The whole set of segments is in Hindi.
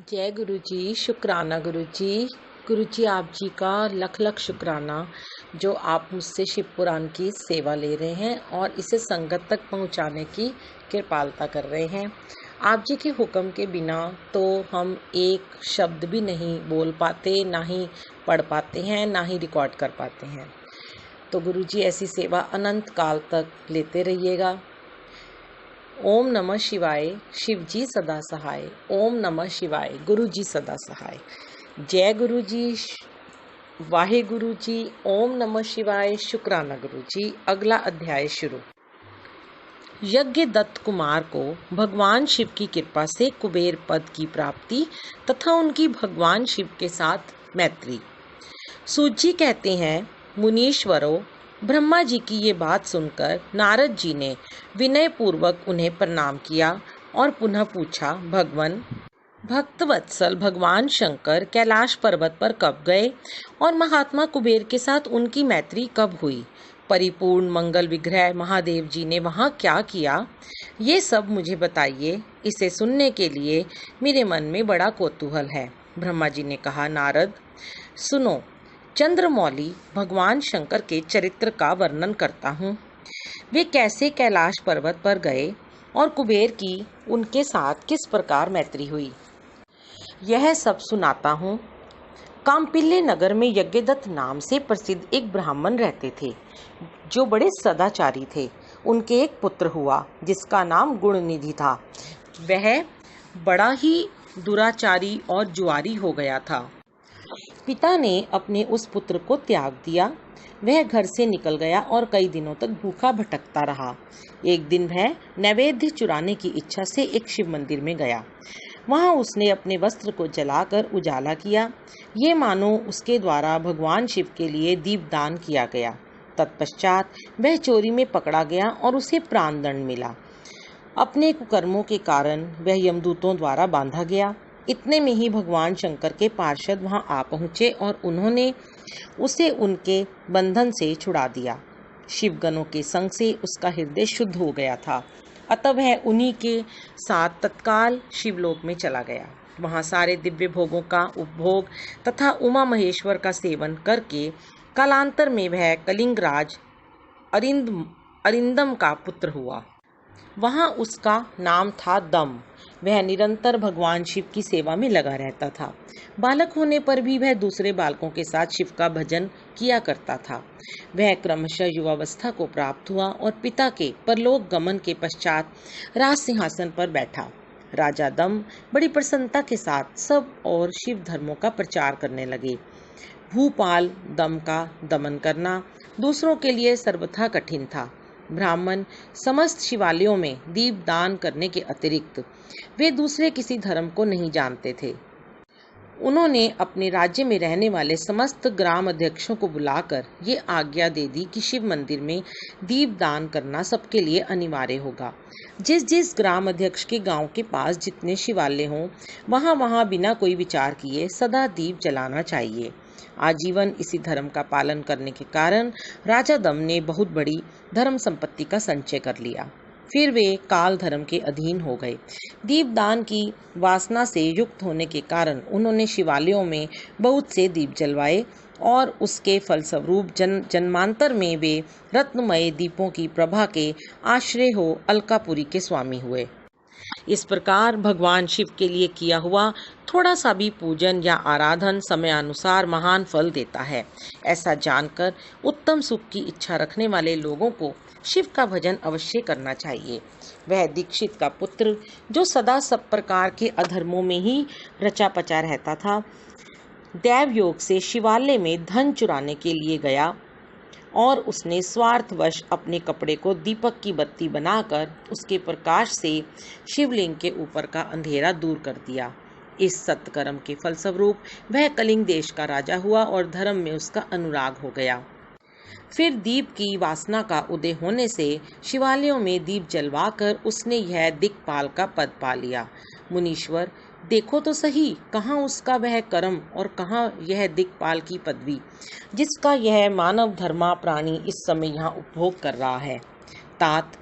जय गुरु जी, शुक्राना गुरु जी। गुरु जी आप जी का लख लख शुक्राना जो आप मुझसे शिव पुराण की सेवा ले रहे हैं और इसे संगत तक पहुंचाने की कृपालता कर रहे हैं। आप जी के हुक्म के बिना तो हम एक शब्द भी नहीं बोल पाते, ना ही पढ़ पाते हैं, ना ही रिकॉर्ड कर पाते हैं। तो गुरु जी ऐसी सेवा अनंत काल तक लेते रहिएगा। ओम नमः शिवाय, शिव जी सदा सहाय। ओम नमः शिवाय, गुरु जी सदा सहाय। जय गुरु जी, वाहे गुरु जी। ओम नमः शिवाय, शुक्राना गुरु जी। अगला अध्याय शुरू। यज्ञ दत्त कुमार को भगवान शिव की कृपा से कुबेर पद की प्राप्ति तथा उनकी भगवान शिव के साथ मैत्री। सूत जी कहते हैं, मुनीश्वरों, ब्रह्मा जी की ये बात सुनकर नारद जी ने विनय पूर्वक उन्हें प्रणाम किया और पुनः पूछा, भगवन भक्तवत्सल भगवान शंकर कैलाश पर्वत पर कब गए और महात्मा कुबेर के साथ उनकी मैत्री कब हुई? परिपूर्ण मंगल विग्रह महादेव जी ने वहाँ क्या किया? ये सब मुझे बताइए। इसे सुनने के लिए मेरे मन में बड़ा कौतूहल है। ब्रह्मा जी ने कहा, नारद सुनो, चंद्रमौली भगवान शंकर के चरित्र का वर्णन करता हूँ। वे कैसे कैलाश पर्वत पर गए और कुबेर की उनके साथ किस प्रकार मैत्री हुई, यह सब सुनाता हूँ। काम्पिल्य नगर में यज्ञदत्त नाम से प्रसिद्ध एक ब्राह्मण रहते थे जो बड़े सदाचारी थे। उनके एक पुत्र हुआ जिसका नाम गुणनिधि था। वह बड़ा ही दुराचारी और जुआरी हो गया था। पिता ने अपने उस पुत्र को त्याग दिया। वह घर से निकल गया और कई दिनों तक भूखा भटकता रहा। एक दिन वह नैवेद्य चुराने की इच्छा से एक शिव मंदिर में गया। वहां उसने अपने वस्त्र को जलाकर उजाला किया। ये मानो उसके द्वारा भगवान शिव के लिए दीपदान किया गया। तत्पश्चात वह चोरी में पकड़ा गया और उसे प्राणदंड मिला। अपने कुकर्मों के कारण वह यमदूतों द्वारा बांधा गया। इतने में ही भगवान शंकर के पार्षद वहां आ पहुंचे और उन्होंने उसे उनके बंधन से छुड़ा दिया। शिवगणों के संग से उसका हृदय शुद्ध हो गया था। अतः वह उन्हीं के साथ तत्काल शिवलोक में चला गया। वहां सारे दिव्य भोगों का उपभोग तथा उमा महेश्वर का सेवन करके कालांतर में वह कलिंगराज अरिंदम का पुत्र हुआ। वहां उसका नाम था दम। वह निरंतर भगवान शिव की सेवा में लगा रहता था। बालक होने पर भी वह दूसरे बालकों के साथ शिव का भजन किया करता था। वह क्रमशः युवावस्था को प्राप्त हुआ और पिता के परलोक गमन के पश्चात राज सिंहासन पर बैठा। राजा दम बड़ी प्रसन्नता के साथ सब और शिव धर्मों का प्रचार करने लगे। भूपाल दम का दमन करना दूसरों के लिए सर्वथा कठिन था। ब्राह्मण समस्त शिवालयों में दीप दान करने के अतिरिक्त वे दूसरे किसी धर्म को नहीं जानते थे। उन्होंने अपने राज्य में रहने वाले समस्त ग्राम अध्यक्षों को बुलाकर ये आज्ञा दे दी कि शिव मंदिर में दीप दान करना सबके लिए अनिवार्य होगा। जिस जिस ग्राम अध्यक्ष के गांव के पास जितने शिवालय हों, वहां वहां बिना कोई विचार किए सदा दीप जलाना चाहिए। आजीवन इसी धर्म का पालन करने के कारण राजा दम ने बहुत बड़ी धर्म संपत्ति का संचय कर लिया। फिर वे काल धर्म के अधीन हो गए। दीपदान की वासना से युक्त होने के कारण उन्होंने शिवालयों में बहुत से दीप जलवाए और उसके फलस्वरूप जन्मांतर में वे रत्नमय दीपों की प्रभा के आश्रय हो अलकापुरी के स्वामी हुए। इस प्रकार भगवान शिव के लिए किया हुआ थोड़ा सा भी पूजन या आराधन समयानुसार महान फल देता है। ऐसा जानकर उत्तम सुख की इच्छा रखने वाले लोगों को शिव का भजन अवश्य करना चाहिए। वह दीक्षित का पुत्र जो सदा सब प्रकार के अधर्मों में ही रचा पचा रहता था, दैव योग से शिवालय में धन चुराने के लिए गया और उसने स्वार्थवश अपने कपड़े को दीपक की बत्ती बनाकर उसके प्रकाश से शिवलिंग के ऊपर का अंधेरा दूर कर दिया। इस सत्कर्म के फलस्वरूप वह कलिंग देश का राजा हुआ और धर्म में उसका अनुराग हो गया। फिर दीप की वासना का उदय होने से शिवालयों में दीप जलवाकर उसने यह दिक्पाल का पद पा लिया। मुनीश्वर, देखो तो सही, कहाँ उसका वह कर्म और कहाँ यह दिक्पाल की पदवी जिसका यह मानव धर्मा प्राणी इस समय यहाँ उपभोग कर रहा है। तात,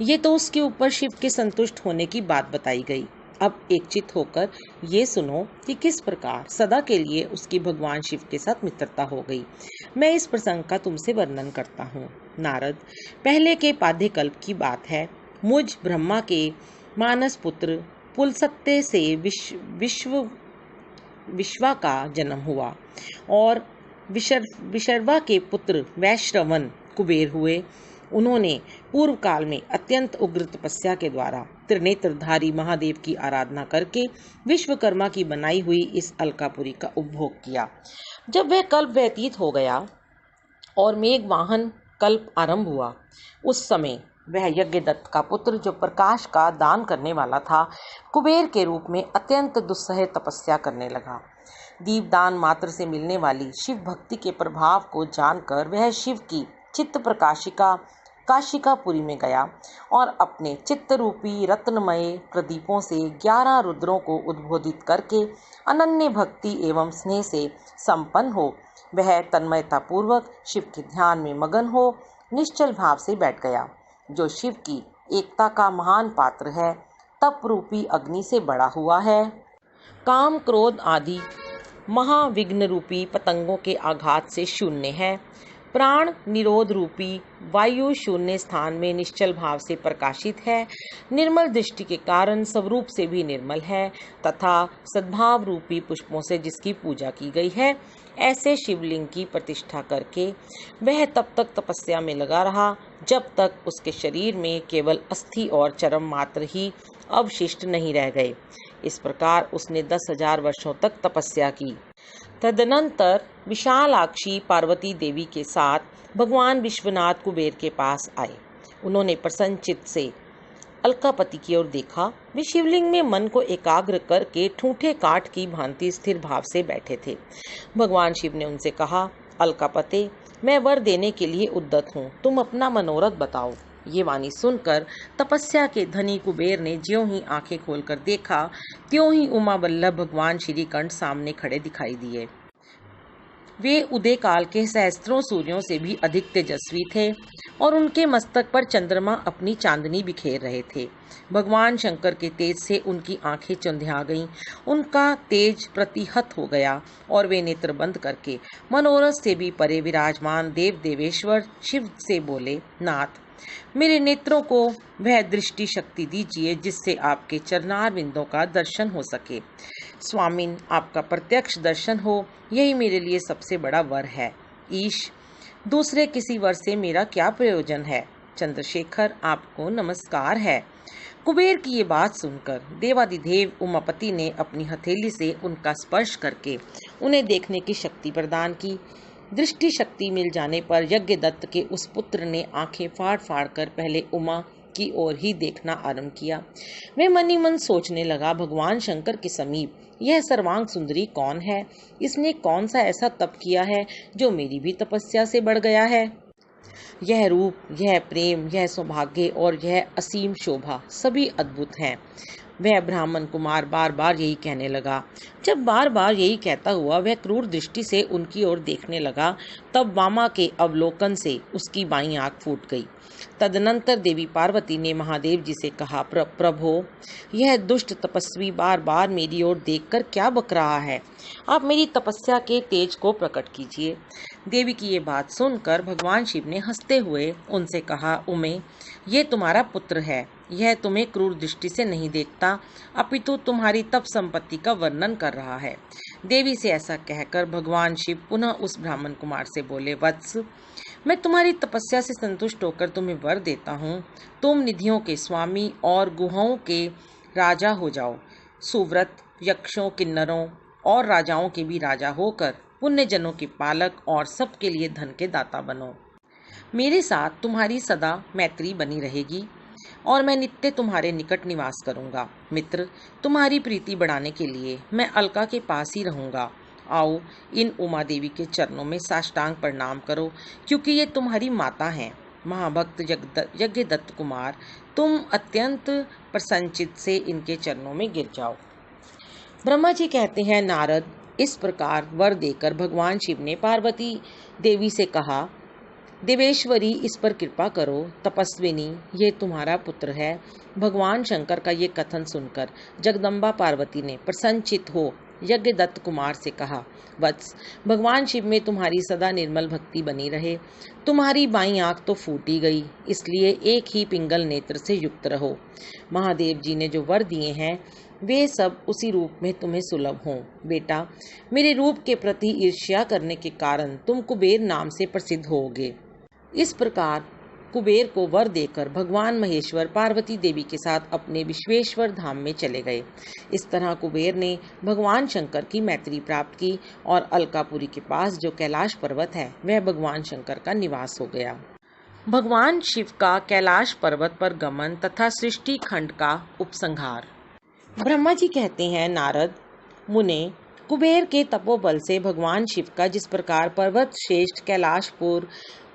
ये तो उसके ऊपर शिव के संतुष्ट होने की बात बताई गई। अब एकचित होकर ये सुनो कि किस प्रकार सदा के लिए उसकी भगवान शिव के साथ मित्रता हो गई। मैं इस प्रसंग का तुमसे वर्णन करता हूँ। नारद, पहले के पाद्यकल्प की बात है। मुझ ब्रह्मा के मानस पुत्र पुलसत्य से विश्वा का जन्म हुआ और विशर्वा के पुत्र वैश्रवण कुबेर हुए। उन्होंने पूर्व काल में अत्यंत उग्र तपस्या के द्वारा त्रिनेत्रधारी महादेव की आराधना करके विश्वकर्मा की बनाई हुई इस अलकापुरी का उपभोग किया। जब वह कल्प व्यतीत हो गया और मेघ वाहन कल्प आरंभ हुआ, उस समय वह यज्ञदत्त का पुत्र, जो प्रकाश का दान करने वाला था, कुबेर के रूप में अत्यंत दुस्सह तपस्या करने लगा। दीपदान मात्र से मिलने वाली शिव भक्ति के प्रभाव को जानकर वह शिव की चित्त प्रकाशिका काशिकापुरी में गया और अपने चित्त रूपी रत्नमय प्रदीपों से 11 रुद्रों को उद्बोधित करके अनन्य भक्ति एवं स्नेह से संपन्न हो वह तन्मयता पूर्वक शिव के ध्यान में मगन हो निश्चल भाव से बैठ गया, जो शिव की एकता का महान पात्र है, तप रूपी अग्नि से बड़ा हुआ है, काम क्रोध आदि महाविघ्न रूपी पतंगों के आघात से शून्य है, प्राण निरोध रूपी वायु शून्य स्थान में निश्चल भाव से प्रकाशित है, निर्मल दृष्टि के कारण स्वरूप से भी निर्मल है तथा सद्भाव रूपी पुष्पों से जिसकी पूजा की गई है। ऐसे शिवलिंग की प्रतिष्ठा करके वह तब तक तपस्या में लगा रहा जब तक उसके शरीर में केवल अस्थि और चर्म मात्र ही अवशिष्ट नहीं रह गए। इस प्रकार उसने 10,000 वर्षों तक तपस्या की। तदनंतर विशालाक्षी पार्वती देवी के साथ भगवान विश्वनाथ कुबेर के पास आए। उन्होंने प्रसन्नचित्त से अलकापति की ओर देखा। वे शिवलिंग में मन को एकाग्र करके ठूठे काठ की भांति स्थिर भाव से बैठे थे। भगवान शिव ने उनसे कहा, अलकापते, मैं वर देने के लिए उद्यत हूँ, तुम अपना मनोरथ बताओ। ये वाणी सुनकर तपस्या के धनी कुबेर ने ज्यों ही आंखें खोलकर देखा, त्यों ही उमा वल्लभ भगवान श्री कंठ सामने खड़े दिखाई दिए। वे उदय काल के सहस्त्रों सूर्यों से भी अधिक तेजस्वी थे और उनके मस्तक पर चंद्रमा अपनी चांदनी बिखेर रहे थे। भगवान शंकर के तेज से उनकी आंखें चुंधिया गईं, उनका तेज प्रतिहत हो गया और वे नेत्र बंद करके मनोरथ से भी परे विराजमान देव देवेश्वर शिव से बोले, नाथ, मेरे नेत्रों को वह दृष्टि शक्ति दीजिए जिससे आपके चरणार बिंदों का दर्शन हो सके। स्वामिन, आपका प्रत्यक्ष दर्शन हो, यही मेरे लिए सबसे बड़ा वर है। ईश, दूसरे किसी वर से मेरा क्या प्रयोजन है। चंद्रशेखर, आपको नमस्कार है। कुबेर की ये बात सुनकर देवादिदेव उमापति ने अपनी हथेली से उनका स्पर्श करके उन्हें देखने की शक्ति प्रदान की। दृष्टि शक्ति मिल जाने पर यज्ञदत्त के उस पुत्र ने आंखें फाड़ फाड़ कर पहले उमा की ओर ही देखना आरंभ किया। वह मन ही मन सोचने लगा, भगवान शंकर के समीप यह सर्वांग सुंदरी कौन है? इसने कौन सा ऐसा तप किया है जो मेरी भी तपस्या से बढ़ गया है? यह रूप, यह प्रेम, यह सौभाग्य और यह असीम शोभा सभी अद्भुत हैं। वह ब्राह्मण कुमार बार बार यही कहने लगा। जब बार बार यही कहता हुआ वह क्रूर दृष्टि से उनकी ओर देखने लगा, तब वामा के अवलोकन से उसकी बाईं आंख फूट गई। तदनंतर देवी पार्वती ने महादेव जी से कहा, प्रभो, यह दुष्ट तपस्वी बार बार मेरी ओर देखकर क्या बक रहा है? आप मेरी तपस्या के तेज को प्रकट कीजिए। देवी की ये बात सुनकर भगवान शिव ने हंसते हुए उनसे कहा, उमे, ये तुम्हारा पुत्र है। यह तुम्हें क्रूर दृष्टि से नहीं देखता, अपितु तुम्हारी तप संपत्ति का वर्णन कर रहा है। देवी से ऐसा कहकर भगवान शिव पुनः उस ब्राह्मण कुमार से बोले, वत्स, मैं तुम्हारी तपस्या से संतुष्ट होकर तुम्हें वर देता हूँ। तुम निधियों के स्वामी और गुहाओं के राजा हो जाओ। सुव्रत, यक्षों, किन्नरों और राजाओं के भी राजा होकर पुण्य जनों के पालक और सबके लिए धन के दाता बनो। मेरे साथ तुम्हारी सदा मैत्री बनी रहेगी और मैं नित्य तुम्हारे निकट निवास करूंगा। मित्र, तुम्हारी प्रीति बढ़ाने के लिए मैं अलका के पास ही रहूंगा। आओ, इन उमा देवी के चरणों में साष्टांग प्रणाम करो, क्योंकि ये तुम्हारी माता हैं। महाभक्त यज्ञदत्त कुमार, तुम अत्यंत प्रसन्नचित्त से इनके चरणों में गिर जाओ। ब्रह्मा जी कहते हैं, नारद, इस प्रकार वर देकर भगवान शिव ने पार्वती देवी से कहा देवेश्वरी, इस पर कृपा करो। तपस्विनी, ये तुम्हारा पुत्र है। भगवान शंकर का ये कथन सुनकर जगदम्बा पार्वती ने प्रसन्नचित्त हो यज्ञदत्त कुमार से कहा, वत्स, भगवान शिव में तुम्हारी सदा निर्मल भक्ति बनी रहे। तुम्हारी बाईं आंख तो फूटी गई, इसलिए एक ही पिंगल नेत्र से युक्त रहो। महादेव जी ने जो वर दिए हैं वे सब उसी रूप में तुम्हें सुलभ हों। बेटा, मेरे रूप के प्रति ईर्ष्या करने के कारण तुम कुबेर नाम से प्रसिद्ध होगे। इस प्रकार कुबेर को वर देकर भगवान महेश्वर पार्वती देवी के साथ अपने विश्वेश्वर धाम में चले गए। इस तरह कुबेर ने भगवान शंकर की मैत्री प्राप्त की और अलकापुरी के पास जो कैलाश पर्वत है वह भगवान शंकर का निवास हो गया। भगवान शिव का कैलाश पर्वत पर गमन तथा सृष्टि खंड का उपसंहार। ब्रह्मा जी कहते हैं, नारद मुने, कुबेर के तपोबल से भगवान शिव का जिस प्रकार पर्वत श्रेष्ठ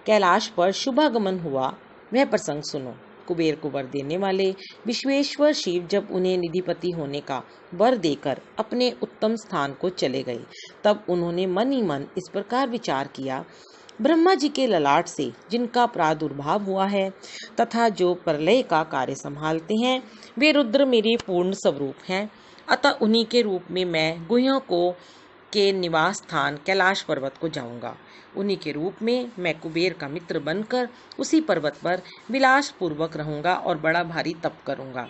कैलाश पर शुभागमन हुआ वह प्रसंग सुनो। कुबेर को वर देने वाले विश्वेश्वर शिव जब उन्हें निधिपति होने का वर देकर अपने उत्तम स्थान को चले गए, तब उन्होंने मन ही मन इस प्रकार विचार किया, ब्रह्मा जी के ललाट से जिनका प्रादुर्भाव हुआ है तथा जो प्रलय का कार्य संभालते हैं वे रुद्र मेरे पूर्ण स्वरूप हैं। अतः उन्हीं के रूप में मैं गुह्यों के निवास स्थान कैलाश पर्वत को जाऊंगा। उन्हीं के रूप में मैं कुबेर का मित्र बनकर उसी पर्वत पर विलास पूर्वक रहूंगा और बड़ा भारी तप करूंगा।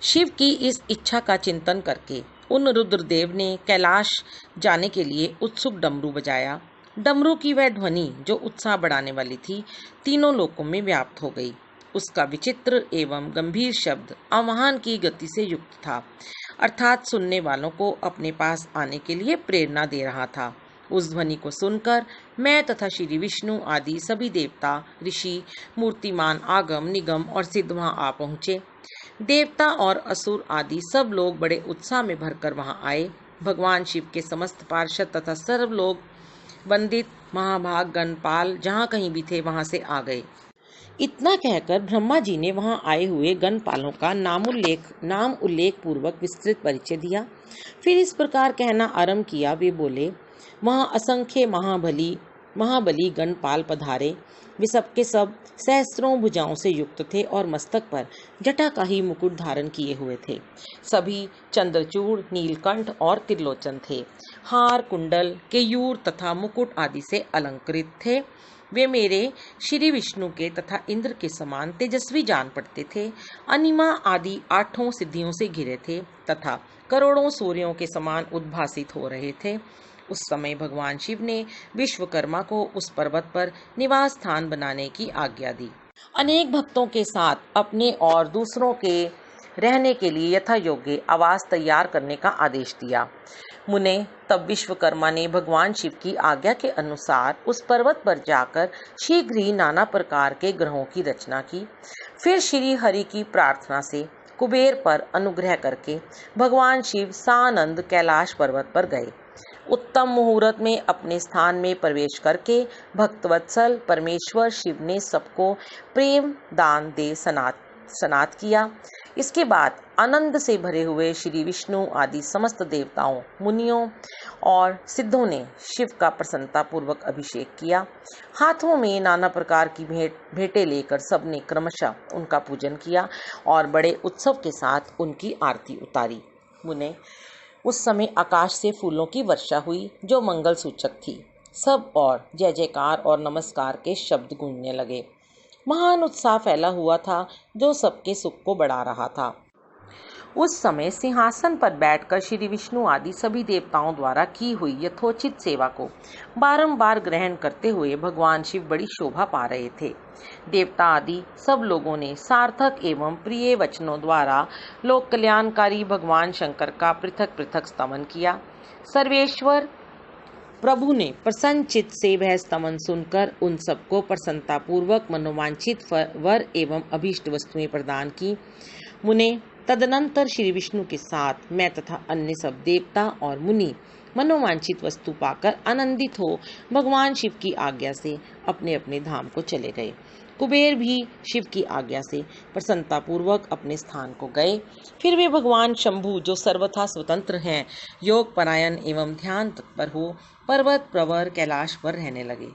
शिव की इस इच्छा का चिंतन करके उन रुद्रदेव ने कैलाश जाने के लिए उत्सुक डमरू बजाया। डमरू की वह ध्वनि जो उत्साह बढ़ाने वाली थी तीनों लोकों में व्याप्त हो गई। उसका विचित्र एवं गंभीर शब्द आवाहन की गति से युक्त था, अर्थात सुनने वालों को अपने पास आने के लिए प्रेरणा दे रहा था। उस ध्वनि को सुनकर मैं तथा श्री विष्णु आदि सभी देवता, ऋषि, मूर्तिमान, आगम, निगम और सिद्ध वहां आ पहुंचे। देवता और असुर आदि सब लोग बड़े उत्साह में भरकर वहां आए। भगवान शिव के समस्त पार्षद तथा सर्व लोग वंदित महाभाग गणपाल जहाँ कहीं भी थे वहां से आ गए। इतना कहकर ब्रह्मा जी ने वहां आए हुए गणपालों का नाम उल्लेख पूर्वक विस्तृत परिचय दिया। फिर इस प्रकार कहना आरंभ किया, वे बोले, वहां असंख्य महाबली गणपाल पधारे। वे सबके सब सहस्त्रों भुजाओं से युक्त थे और मस्तक पर जटा का ही मुकुट धारण किए हुए थे। सभी चंद्रचूड़, नीलकंठ और त्रिलोचन थे। हार, कुंडल, केयूर तथा मुकुट आदि से अलंकृत थे। वे मेरे श्री विष्णु के तथा इंद्र के समान तेजस्वी जान पड़ते थे। अनिमा आदि 8 सिद्धियों से घिरे थे तथा करोड़ों सूर्यों के समान उद्भासित हो रहे थे। उस समय भगवान शिव ने विश्वकर्मा को उस पर्वत पर निवास स्थान बनाने की आज्ञा दी। अनेक भक्तों के साथ अपने और दूसरों के रहने के लिए यथा योग्य आवास तैयार करने का आदेश दिया। मुने, तब विश्वकर्मा ने भगवान शिव की आज्ञा के अनुसार उस पर्वत पर जाकर शीघ्र ही नाना प्रकार के ग्रहों की रचना की। फिर श्री हरि की प्रार्थना से कुबेर पर अनुग्रह करके भगवान शिव सानंद कैलाश पर्वत पर गए। उत्तम मुहूर्त में अपने स्थान में प्रवेश करके भक्तवत्सल परमेश्वर शिव ने सबको प्रेम दान दे सनात किया। इसके बाद आनंद से भरे हुए श्री विष्णु आदि समस्त देवताओं, मुनियों और सिद्धों ने शिव का प्रसन्नता पूर्वक अभिषेक किया। हाथों में नाना प्रकार की भेंटें लेकर सबने क्रमशः उनका पूजन किया और बड़े उत्सव के साथ उनकी आरती उतारी। मुने, उस समय आकाश से फूलों की वर्षा हुई जो मंगल सूचक थी। सब और जय जयकार और नमस्कार के शब्द गूंजने लगे। महान उत्साह फैला हुआ था जो सबके सुख को बढ़ा रहा था। उस समय सिंहासन पर बैठकर श्री विष्णु आदि सभी देवताओं द्वारा की हुई यथोचित सेवा को बारंबार ग्रहण करते हुए भगवान शिव बड़ी शोभा पा रहे थे। देवता आदि सब लोगों ने सार्थक एवं प्रिय वचनों द्वारा लोक कल्याणकारी भगवान शंकर का पृथक पृथक स्तमन किया। सर्वेश्वर प्रभु ने प्रसन्न चित्त से वह स्तमन सुनकर उन सबको प्रसन्नता पूर्वक मनोवांछित वर एवं अभीष्ट वस्तुएं प्रदान की। मुने, तदनंतर श्री विष्णु के साथ मैं तथा अन्य सब देवता और मुनि मनोवांछित वस्तु पाकर आनंदित हो भगवान शिव की आज्ञा से अपने अपने धाम को चले गए। कुबेर भी शिव की आज्ञा से प्रसन्नता पूर्वक अपने स्थान को गए। फिर वे भगवान शंभु जो सर्वथा स्वतंत्र हैं, योग परायण एवं ध्यान तत्पर हो पर्वत प्रवर कैलाश पर रहने लगे।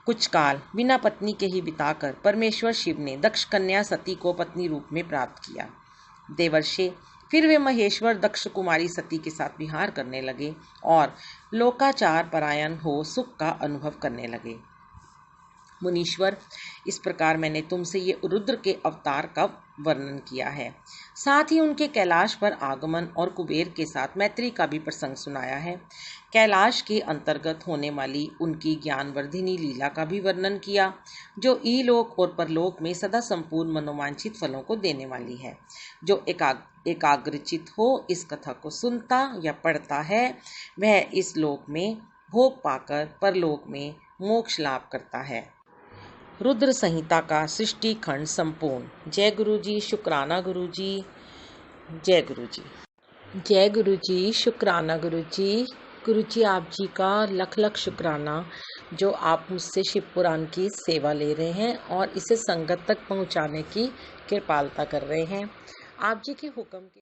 कुछ काल बिना पत्नी के ही बिताकर परमेश्वर शिव ने दक्ष कन्या सती को पत्नी रूप में प्राप्त किया। देवर्षि फिर वे महेश्वर दक्ष कुमारी सती के साथ विहार करने लगे और लोकाचार परायण हो सुख का अनुभव करने लगे। मुनीश्वर, इस प्रकार मैंने तुमसे ये रुद्र के अवतार का वर्णन किया है, साथ ही उनके कैलाश पर आगमन और कुबेर के साथ मैत्री का भी प्रसंग सुनाया है। कैलाश के अंतर्गत होने वाली उनकी ज्ञानवर्धिनी लीला का भी वर्णन किया, जो ईलोक और परलोक में सदा संपूर्ण मनोवांछित फलों को देने वाली है। जो एकाग्रचित हो इस कथा को सुनता या पढ़ता है, वह इस लोक में भोग पाकर परलोक में मोक्ष लाभ करता है। रुद्र संहिता का सृष्टि खंड संपूर्ण। जय गुरु जी, शुक्राना गुरु जी, जय गुरु जी। जय गुरु जी, शुक्राना गुरु जी। गुरु जी आप जी का लख लख शुक्राना, जो आप मुझसे शिव पुराण की सेवा ले रहे हैं और इसे संगत तक पहुंचाने की कृपालता कर रहे हैं। आप जी के हुक्म के